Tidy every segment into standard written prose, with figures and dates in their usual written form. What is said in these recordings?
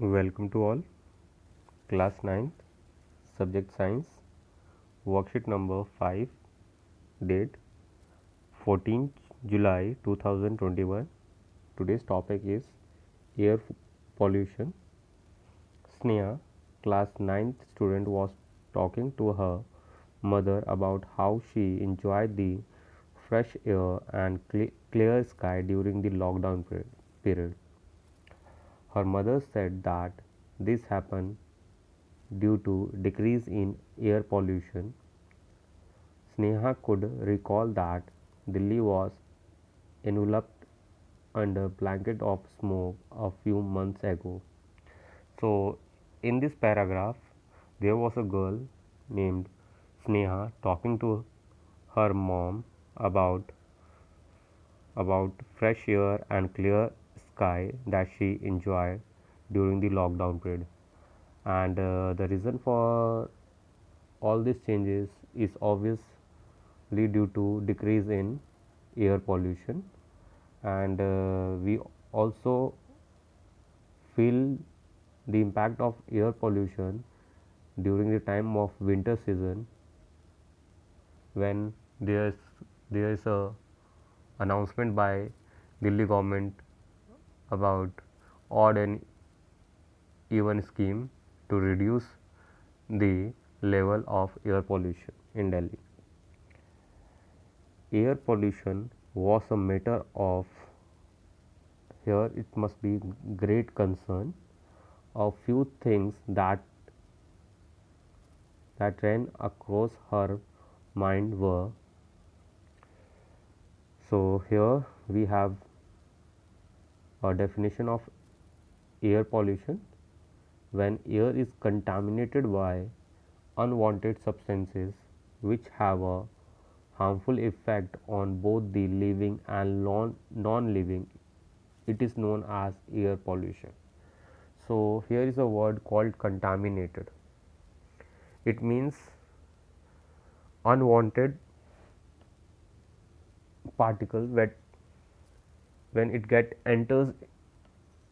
Welcome to all. Class 9th, Subject Science, Worksheet number 5, date 14th July 2021. Today's topic is air pollution. Sneha, class 9th student, was talking to her mother about how she enjoyed the fresh air and clear sky during the lockdown period. Her mother said that this happened due to decrease in air pollution. Sneha could recall that Delhi was enveloped under blanket of smoke a few months ago. So, in this paragraph, there was a girl named Sneha talking to her mom about fresh air and clear sky that she enjoyed during the lockdown period. And the reason for all these changes is obviously due to decrease in air pollution, and we also feel the impact of air pollution during the time of winter season when there is a announcement by Delhi government about odd and even scheme to reduce the level of air pollution in Delhi. Air pollution was a matter of here it must be great concern. A few things that ran across her mind were, so here we have a definition of air pollution. When air is contaminated by unwanted substances which have a harmful effect on both the living and non-living, it is known as air pollution. So, here is a word called contaminated. It means unwanted particle when it get enters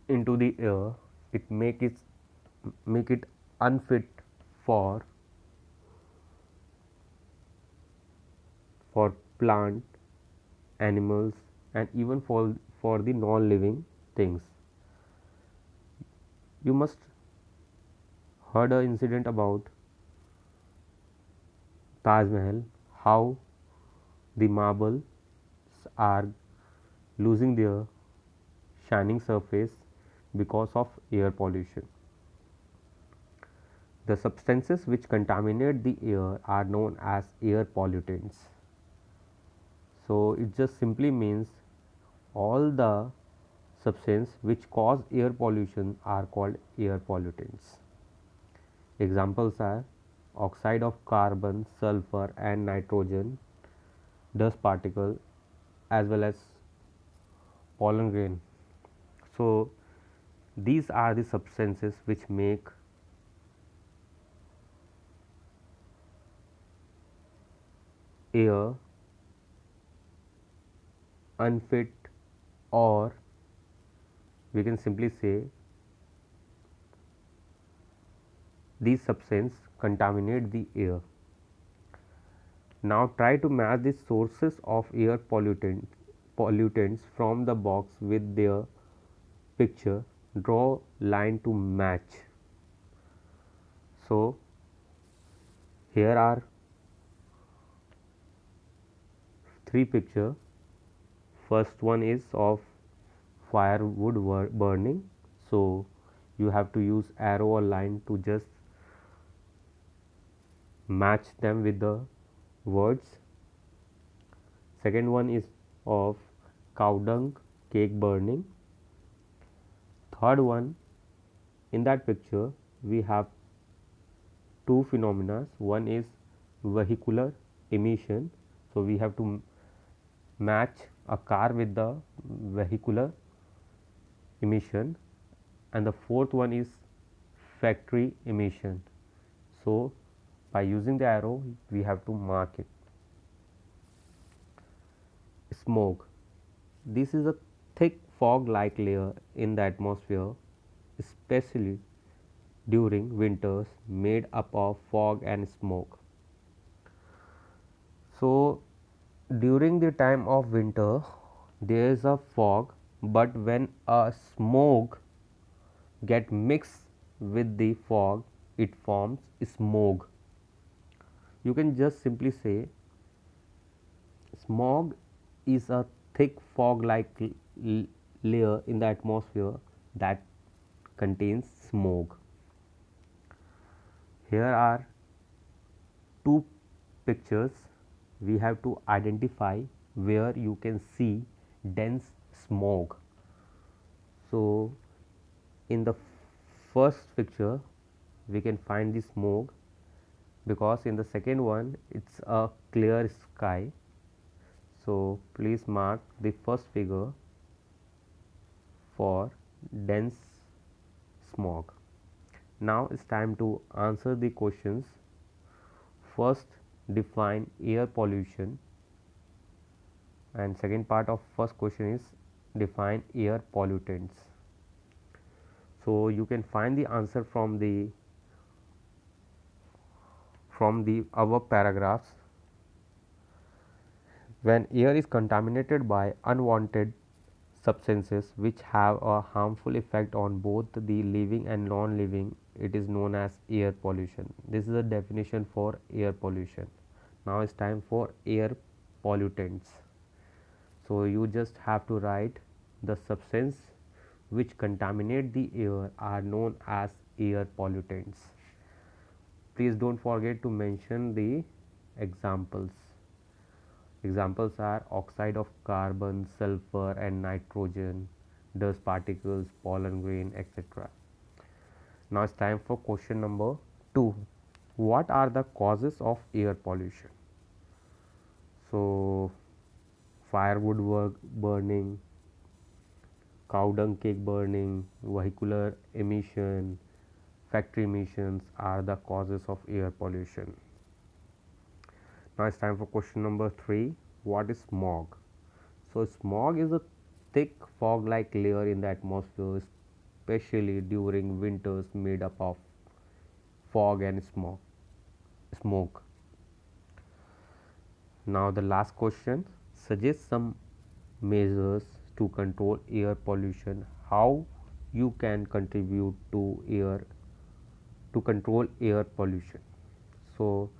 into the air, it make it unfit for plant, animals, and even for the non-living things. You must heard an incident about Taj Mahal, how the marbles are losing their shining surface because of air pollution. The substances which contaminate the air are known as air pollutants. So, it just simply means all the substances which cause air pollution are called air pollutants. Examples are oxide of carbon, sulfur and nitrogen, dust particle, as well as pollen grain. So, these are the substances which make air unfit, or we can simply say these substances contaminate the air. Now, try to match the sources of air pollutants from the box with their picture. Draw line to match. So, here are three pictures. First one is of firewood burning. So, you have to use arrow or line to just match them with the words. Second one is of cow dung cake burning. Third one, in that picture we have two phenomena. One is vehicular emission. So, we have to match a car with the vehicular emission, and the fourth one is factory emission. So, by using the arrow we have to mark it. Smoke. This is a thick fog like layer in the atmosphere. especially during winters, made up of fog and smoke. So, during the time of winter, there is a fog, but when a smoke get mixed with the fog, it forms smog. You can just simply say smog is a thick fog like layer in the atmosphere that contains smoke. Here are two pictures. We have to identify where you can see dense smoke. So, in the first picture we can find the smoke, because in the second one it's a clear sky. So, please mark the first figure for dense smog. Now it's time to answer the questions. First, define air pollution, and second part of first question is define air pollutants. So you can find the answer from the above paragraphs. When air is contaminated by unwanted substances which have a harmful effect on both the living and non-living, it is known as air pollution. This is a definition for air pollution. Now it's time for air pollutants. So you just have to write the substance which contaminate the air are known as air pollutants. Please don't forget to mention the examples. Examples are oxide of carbon, sulfur and nitrogen, dust particles, pollen grain, etc. Now it's time for question number 2. What are the causes of air pollution? So, firewood burning, cow dung cake burning, vehicular emission, factory emissions are the causes of air pollution. Now it's time for question number 3. What is smog? So, smog is a thick fog like layer in the atmosphere, especially during winters, made up of fog and smoke. Now the last question, suggest some measures to control air pollution. How you can contribute to control air pollution? So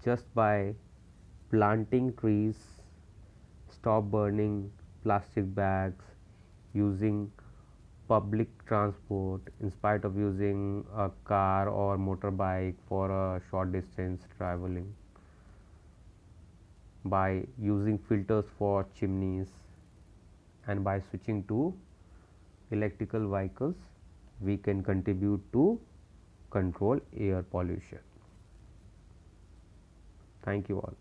just by planting trees, stop burning plastic bags, using public transport in spite of using a car or motorbike for a short distance traveling, by using filters for chimneys, and by switching to electrical vehicles, we can contribute to control air pollution. Thank you all.